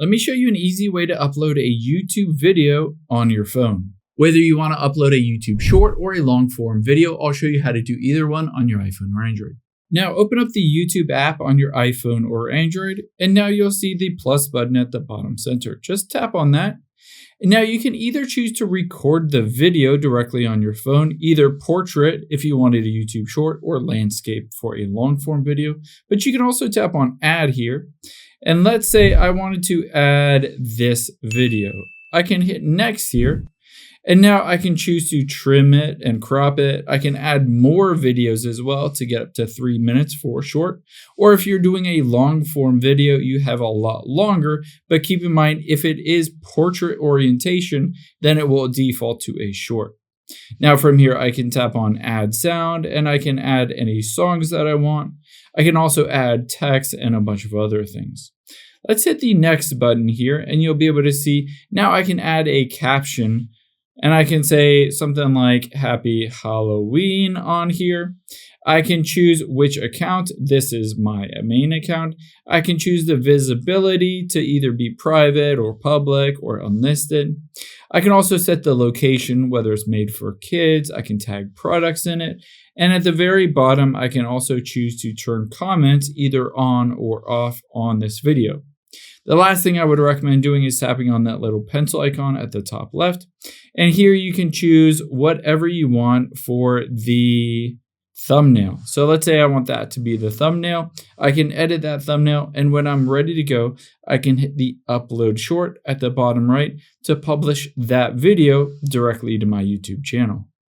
Let me show you an easy way to upload a YouTube video on your phone. Whether you want to upload a YouTube short or a long form video, I'll show you how to do either one on your iPhone or Android. Now open up the YouTube app on your iPhone or Android, and now you'll see the plus button at the bottom center. Just tap on that. And now you can either choose to record the video directly on your phone, either portrait if you wanted a YouTube short or landscape for a long form video, but you can also tap on add here. And let's say I wanted to add this video. I can hit next here. And now I can choose to trim it and crop it. I can add more videos as well to get up to 3 minutes for short. Or if you're doing a long form video, you have a lot longer, but keep in mind, if it is portrait orientation, then it will default to a short. Now from here, I can tap on add sound and I can add any songs that I want. I can also add text and a bunch of other things. Let's hit the next button here and you'll be able to see now I can add a caption. And I can say something like Happy Halloween on here. I can choose which account. This is my main account. I can choose the visibility to either be private or public or unlisted. I can also set the location, whether it's made for kids. I can tag products in it. And at the very bottom, I can also choose to turn comments either on or off on this video. The last thing I would recommend doing is tapping on that little pencil icon at the top left. And here you can choose whatever you want for the thumbnail. So let's say I want that to be the thumbnail. I can edit that thumbnail, and when I'm ready to go, I can hit the upload short at the bottom right to publish that video directly to my YouTube channel.